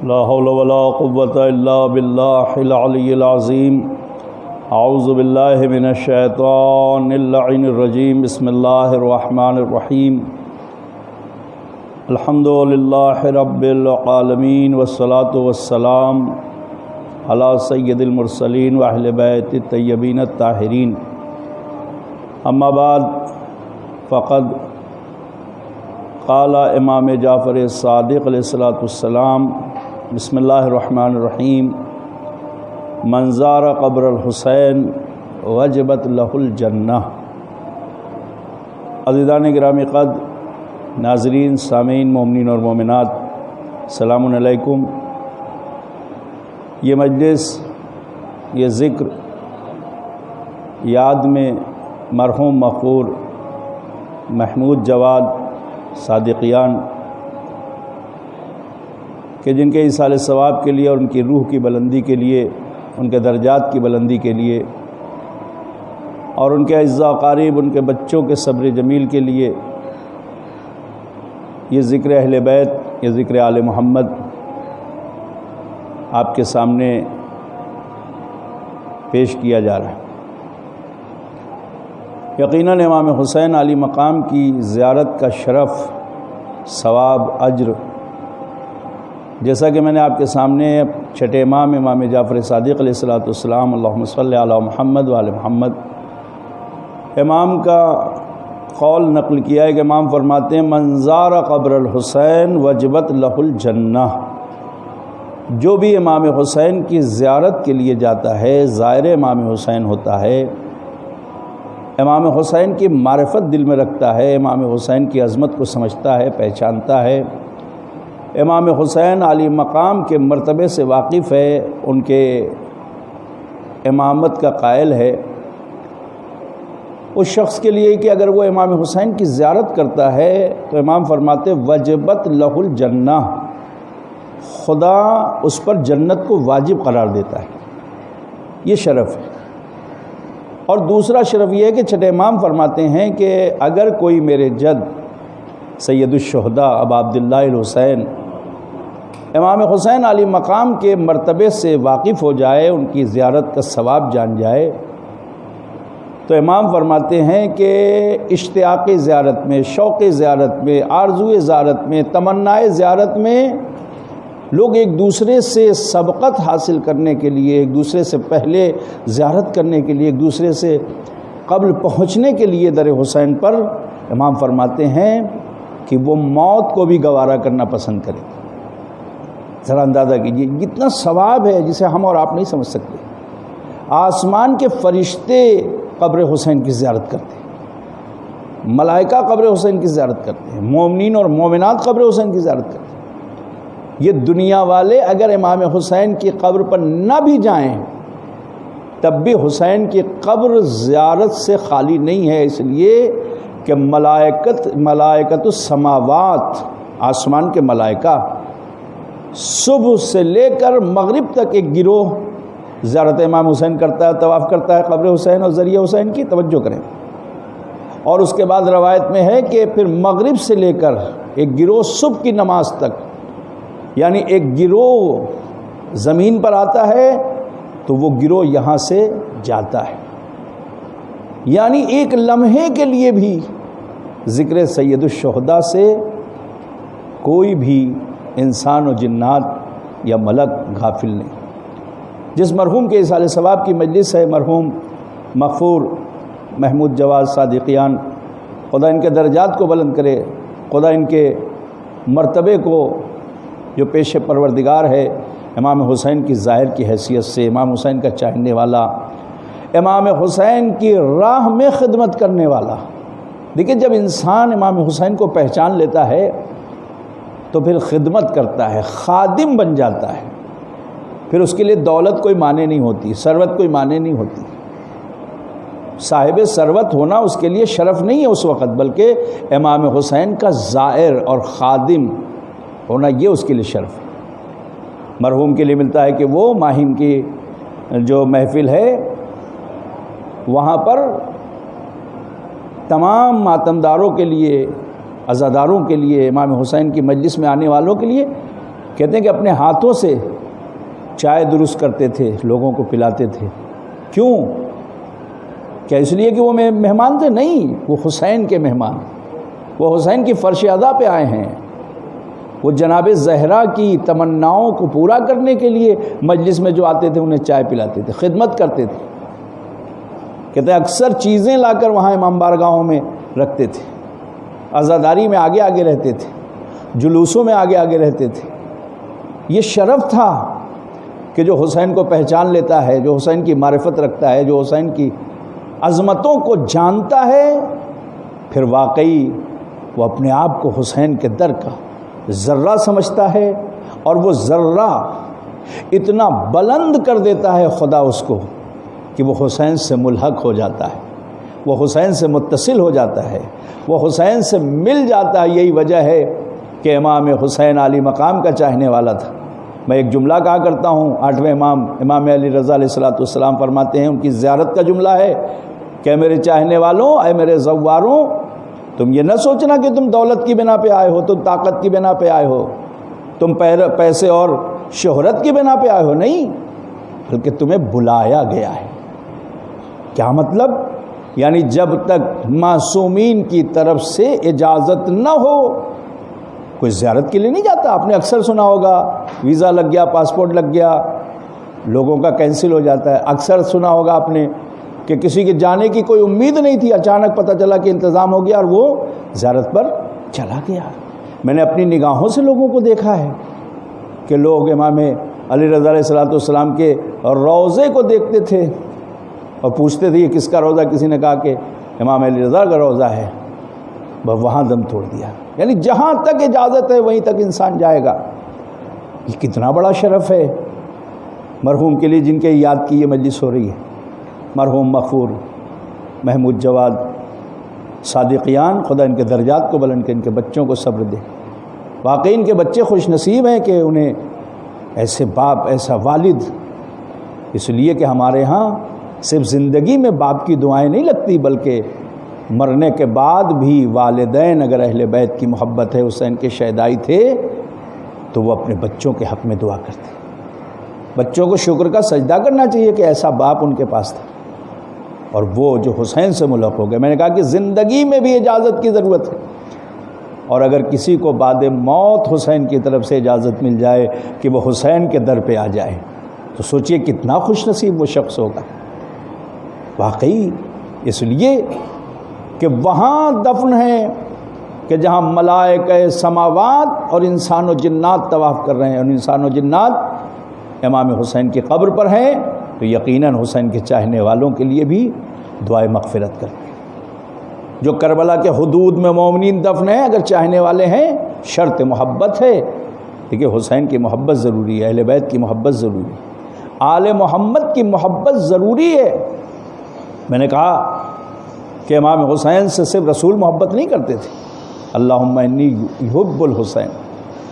لا حول ولا قوة الا باللہ العلی العظیم اعوذ باللہ من الشیطان اللعین الرجیم بسم اللہ الرحمن الرحیم الحمد للہ رب العالمین والصلاة والسلام علی سید المرسلین واہل بیت الطیبین الطاہرین اما بعد فقد قال امام جعفر صادق علیہ الصلاۃ والسلام بسم اللہ الرحمن الرحیم من زار قبر الحسین وجبت لہ الجنہ۔ عزیزان گرامی قدر، ناظرین، سامعین، مومنین اور مومنات، السلام علیکم۔ یہ مجلس، یہ ذکر یاد میں مرحوم مغفور محمود جواد صادقیان کہ جن کے ایصال ثواب کے لیے اور ان کی روح کی بلندی کے لیے، ان کے درجات کی بلندی کے لیے اور ان کے اعزاء و اقارب، ان کے بچوں کے صبر جمیل کے لیے یہ ذکر اہل بیت، یہ ذکر آل محمد آپ کے سامنے پیش کیا جا رہا ہے۔ یقیناً امام حسین علی مقام کی زیارت کا شرف، ثواب، اجر، جیسا کہ میں نے آپ کے سامنے چھٹے امام جعفر صادق علیہ الصلاۃ والسلام اللہم صلی علی محمد وعلی محمد امام کا قول نقل کیا ہے کہ امام فرماتے ہیں من زار قبر الحسین وجبت لہ الجنہ۔ جو بھی امام حسین کی زیارت کے لیے جاتا ہے، زائر امام حسین ہوتا ہے، امام حسین کی معرفت دل میں رکھتا ہے، امام حسین کی عظمت کو سمجھتا ہے، پہچانتا ہے، امام حسین علی مقام کے مرتبے سے واقف ہے، ان کے امامت کا قائل ہے، اس شخص کے لیے کہ اگر وہ امام حسین کی زیارت کرتا ہے تو امام فرماتے وجبت لہ الجنہ، خدا اس پر جنت کو واجب قرار دیتا ہے۔ یہ شرف ہے۔ اور دوسرا شرف یہ ہے کہ چھٹے امام فرماتے ہیں کہ اگر کوئی میرے جد سید الشہداء ابا عبداللہ الحسین امام حسین علی مقام کے مرتبے سے واقف ہو جائے، ان کی زیارت کا ثواب جان جائے، تو امام فرماتے ہیں کہ اشتیاق زیارت میں، شوق زیارت میں، آرزو زیارت میں، تمنائے زیارت میں لوگ ایک دوسرے سے سبقت حاصل کرنے کے لیے، ایک دوسرے سے پہلے زیارت کرنے کے لیے، ایک دوسرے سے قبل پہنچنے کے لیے در حسین پر امام فرماتے ہیں کہ وہ موت کو بھی گوارا کرنا پسند کریں۔ ذرا اندازہ کیجیے کتنا ثواب ہے جسے ہم اور آپ نہیں سمجھ سکتے۔ آسمان کے فرشتے قبر حسین کی زیارت کرتے ہیں، ملائکہ قبر حسین کی زیارت کرتے ہیں، مومنین اور مومنات قبر حسین کی زیارت کرتے ہیں۔ یہ دنیا والے اگر امام حسین کی قبر پر نہ بھی جائیں تب بھی حسین کی قبر زیارت سے خالی نہیں ہے، اس لیے کہ ملائکت السماوات، آسمان کے ملائکہ صبح سے لے کر مغرب تک ایک گروہ زیارت امام حسین کرتا ہے، طواف کرتا ہے قبر حسین اور ذریعہ حسین کی، توجہ کریں۔ اور اس کے بعد روایت میں ہے کہ پھر مغرب سے لے کر ایک گروہ صبح کی نماز تک، یعنی ایک گروہ زمین پر آتا ہے تو وہ گروہ یہاں سے جاتا ہے، یعنی ایک لمحے کے لیے بھی ذکر سید الشہداء سے کوئی بھی انسان و جنات یا ملک غافل نہیں۔ جس مرحوم کے ایصال ثواب کی مجلس ہے، مرحوم مغفور محمود جواد صادقیان، خدا ان کے درجات کو بلند کرے، خدا ان کے مرتبے کو جو پیش پروردگار ہے، امام حسین کی ظاہر کی حیثیت سے، امام حسین کا چاہنے والا، امام حسین کی راہ میں خدمت کرنے والا۔ دیکھیں جب انسان امام حسین کو پہچان لیتا ہے تو پھر خدمت کرتا ہے، خادم بن جاتا ہے، پھر اس کے لیے دولت کوئی معنی نہیں ہوتی، ثروت کوئی معنی نہیں ہوتی۔ صاحب ثروت ہونا اس کے لیے شرف نہیں ہے اس وقت، بلکہ امام حسین کا زائر اور خادم ہونا یہ اس کے لیے شرف ہے۔ مرحوم کے لیے ملتا ہے کہ وہ ماہم کی جو محفل ہے وہاں پر تمام ماتمداروں کے لیے، عزاداروں کے لیے، امام حسین کی مجلس میں آنے والوں کے لیے کہتے ہیں کہ اپنے ہاتھوں سے چائے درست کرتے تھے، لوگوں کو پلاتے تھے۔ کیوں؟ کیا اس لیے کہ وہ مہمان تھے؟ نہیں، وہ حسین کے مہمان، وہ حسین کی فرش ادا پہ آئے ہیں، وہ جناب زہرا کی تمناؤں کو پورا کرنے کے لیے مجلس میں جو آتے تھے انہیں چائے پلاتے تھے، خدمت کرتے تھے۔ کہتے ہیں اکثر چیزیں لا کر وہاں امام بارگاہوں میں رکھتے تھے، عزاداری میں آگے آگے رہتے تھے، جلوسوں میں آگے آگے رہتے تھے۔ یہ شرف تھا کہ جو حسین کو پہچان لیتا ہے، جو حسین کی معرفت رکھتا ہے، جو حسین کی عظمتوں کو جانتا ہے، پھر واقعی وہ اپنے آپ کو حسین کے در کا ذرہ سمجھتا ہے، اور وہ ذرہ اتنا بلند کر دیتا ہے خدا اس کو کہ وہ حسین سے ملحق ہو جاتا ہے، وہ حسین سے متصل ہو جاتا ہے، وہ حسین سے مل جاتا ہے۔ یہی وجہ ہے کہ امام حسین عالی مقام کا چاہنے والا تھا۔ میں ایک جملہ کہا کرتا ہوں، 8ویں امام علی رضا علیہ السلام فرماتے ہیں، ان کی زیارت کا جملہ ہے کہ میرے چاہنے والوں، اے میرے زواروں، تم یہ نہ سوچنا کہ تم دولت کی بنا پہ آئے ہو، تم طاقت کی بنا پہ آئے ہو، تم پیسے اور شہرت کی بنا پہ آئے ہو، نہیں، بلکہ تمہیں بلایا گیا ہے۔ کیا مطلب؟ یعنی جب تک معصومین کی طرف سے اجازت نہ ہو کوئی زیارت کے لیے نہیں جاتا۔ آپ نے اکثر سنا ہوگا ویزا لگ گیا، پاسپورٹ لگ گیا، لوگوں کا کینسل ہو جاتا ہے۔ اکثر سنا ہوگا آپ نے کہ کسی کے جانے کی کوئی امید نہیں تھی، اچانک پتہ چلا کہ انتظام ہو گیا اور وہ زیارت پر چلا گیا۔ میں نے اپنی نگاہوں سے لوگوں کو دیکھا ہے کہ لوگ امام علی رضا علیہ السلام کے روضے کو دیکھتے تھے اور پوچھتے تھے یہ کس کا روضہ؟ کسی نے کہا کہ امام علی رضا کا روضہ ہے، بس وہاں دم توڑ دیا۔ یعنی جہاں تک اجازت ہے وہیں تک انسان جائے گا۔ یہ کتنا بڑا شرف ہے مرحوم کے لیے، جن کے یاد کی یہ مجلس ہو رہی ہے، مرحوم مغفور محمود جواد صادقیان، خدا ان کے درجات کو بلند کرے، ان کے بچوں کو صبر دے۔ واقعی ان کے بچے خوش نصیب ہیں کہ انہیں ایسے باپ، ایسا والد، اس لیے کہ ہمارے ہاں صرف زندگی میں باپ کی دعائیں نہیں لگتی، بلکہ مرنے کے بعد بھی والدین اگر اہل بیت کی محبت ہے، حسین کے شہدائی تھے، تو وہ اپنے بچوں کے حق میں دعا کرتے ہیں۔ بچوں کو شکر کا سجدہ کرنا چاہیے کہ ایسا باپ ان کے پاس تھا، اور وہ جو حسین سے ملحق ہو گئے۔ میں نے کہا کہ زندگی میں بھی اجازت کی ضرورت ہے، اور اگر کسی کو بعد موت حسین کی طرف سے اجازت مل جائے کہ وہ حسین کے در پہ آ جائے، تو سوچئے کتنا خوش نصیب وہ شخص ہوگا۔ واقعی اس لیے کہ وہاں دفن ہے کہ جہاں ملائکہ سماوات اور انسان و جنات طواف کر رہے ہیں، اور انسان و جنات امام حسین کی قبر پر ہیں، تو یقیناً حسین کے چاہنے والوں کے لیے بھی دعائے مغفرت کرتے ہیں۔ جو کربلا کے حدود میں مومنین دفن ہیں، اگر چاہنے والے ہیں، شرط محبت ہے۔ دیکھیے حسین کی محبت ضروری ہے، اہل بیت کی محبت ضروری ہے، آل محمد کی محبت ضروری ہے۔ میں نے کہا کہ امام حسین سے صرف رسول محبت نہیں کرتے تھے، اللہم انی یحب الحسین،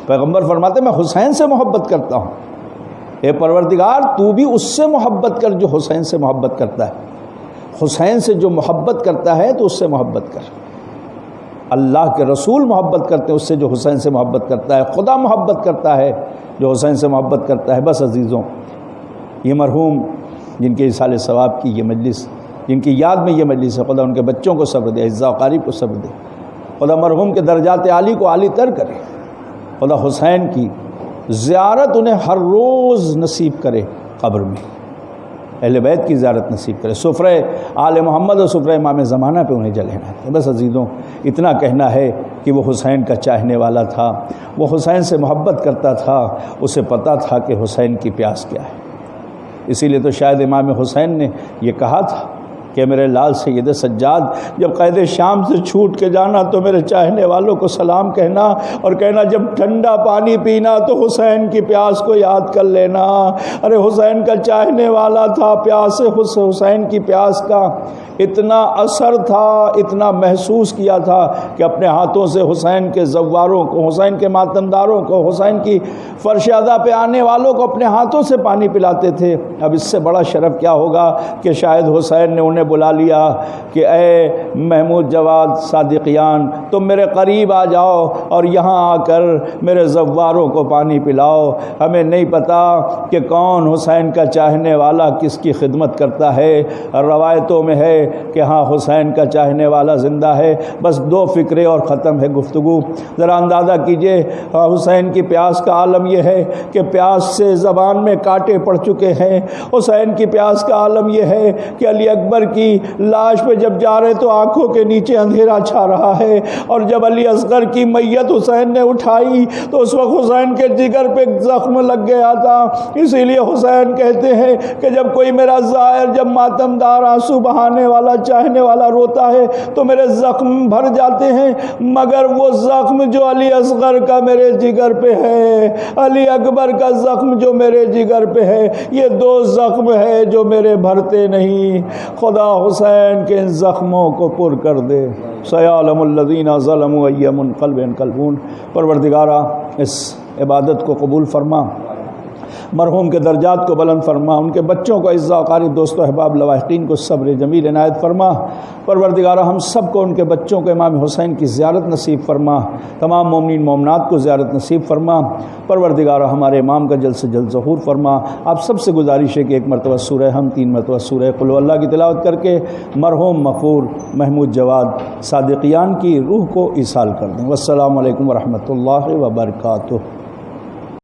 پیغمبر فرماتے میں حسین سے محبت کرتا ہوں، اے پروردگار تو بھی اس سے محبت کر جو حسین سے محبت کرتا ہے، حسین سے جو محبت کرتا ہے تو اس سے محبت کر۔ اللہ کے رسول محبت کرتے ہیں اس سے جو حسین سے محبت کرتا ہے، خدا محبت کرتا ہے جو حسین سے محبت کرتا ہے۔ بس عزیزوں، یہ مرحوم جن کے ایصال ثواب کی یہ مجلس، جن کی یاد میں یہ مجلس ہے، خدا ان کے بچوں کو صبر دے، اعزاء و اقارب کو صبر دے، خدا مرحوم کے درجات عالی کو عالی تر کرے، خدا حسین کی زیارت انہیں ہر روز نصیب کرے، قبر میں اہل بیت کی زیارت نصیب کرے، سفرہ آل محمد اور سفرہ امام زمانہ پہ انہیں جگہ نہ دے۔ بس عزیزوں، اتنا کہنا ہے کہ وہ حسین کا چاہنے والا تھا، وہ حسین سے محبت کرتا تھا، اسے پتہ تھا کہ حسین کی پیاس کیا ہے۔ اسی لیے تو شاید امام حسین نے یہ کہا تھا کہ میرے لال سید سجاد، جب قید شام سے چھوٹ کے جانا تو میرے چاہنے والوں کو سلام کہنا، اور کہنا جب ٹھنڈا پانی پینا تو حسین کی پیاس کو یاد کر لینا۔ ارے حسین کا چاہنے والا تھا، پیاس حسین کی پیاس کا اتنا اثر تھا، اتنا محسوس کیا تھا کہ اپنے ہاتھوں سے حسین کے زواروں کو، حسین کے ماتمداروں کو، حسین کی فرش ادا پہ آنے والوں کو اپنے ہاتھوں سے پانی پلاتے تھے۔ اب اس سے بڑا شرف کیا ہوگا کہ شاید حسین نے انہیں بلا لیا کہ اے محمود جواد صادقیان، تم میرے قریب آ جاؤ اور یہاں آ کر میرے زواروں کو پانی پلاؤ۔ ہمیں نہیں پتا کہ کون حسین کا چاہنے والا کس کی خدمت کرتا ہے۔ روایتوں میں ہے کہ ہاں حسین کا چاہنے والا زندہ ہے، بس 2 فکرے اور ختم ہے گفتگو۔ ذرا اندازہ کیجئے حسین کی پیاس کا عالم یہ ہے کہ پیاس سے زبان میں کانٹے پڑ چکے ہیں۔ حسین کی پیاس کا عالم یہ ہے کہ علی اکبر کی لاش پہ جب جا رہے تو آنکھوں کے نیچے اندھیرا چھا رہا ہے، اور جب علی اصغر کی میت حسین نے اٹھائی تو اس وقت حسین کے جگر پہ زخم لگ گیا تھا۔ اسی لیے حسین کہتے ہیں کہ جب کوئی میرا زائر، جب ماتمدار آنسو بہانے والا چاہنے والا روتا ہے تو میرے زخم بھر جاتے ہیں، مگر وہ زخم جو علی اصغر کا میرے جگر پہ ہے، علی اکبر کا زخم جو میرے جگر پہ ہے، یہ 2 زخم ہے جو میرے بھرتے نہیں۔ خدا حسین کے زخموں کو پر کر دے۔ سیعلم الذین ظلموا ای منقلب ینقلبون۔ پروردگارا اس عبادت کو قبول فرما، مرحوم کے درجات کو بلند فرما، ان کے بچوں کو عزت و اقارب، دوست و احباب، لواحقین کو صبر جمیل عنایت فرما۔ پروردگارہ ہم سب کو ان کے بچوں کو امام حسین کی زیارت نصیب فرما، تمام مومنین مومنات کو زیارت نصیب فرما۔ پروردگارہ ہمارے امام کا جلد سے جلد ظہور فرما۔ آپ سب سے گزارش ہے کہ 1 مرتبہ سورہ ہم، 3 مرتبہ سورہ قل اللہ کی تلاوت کر کے مرحوم مغفور محمود جواد صادقیان کی روح کو ایصال کر دیں۔ والسلام علیکم ورحمۃ اللہ وبرکاتہ۔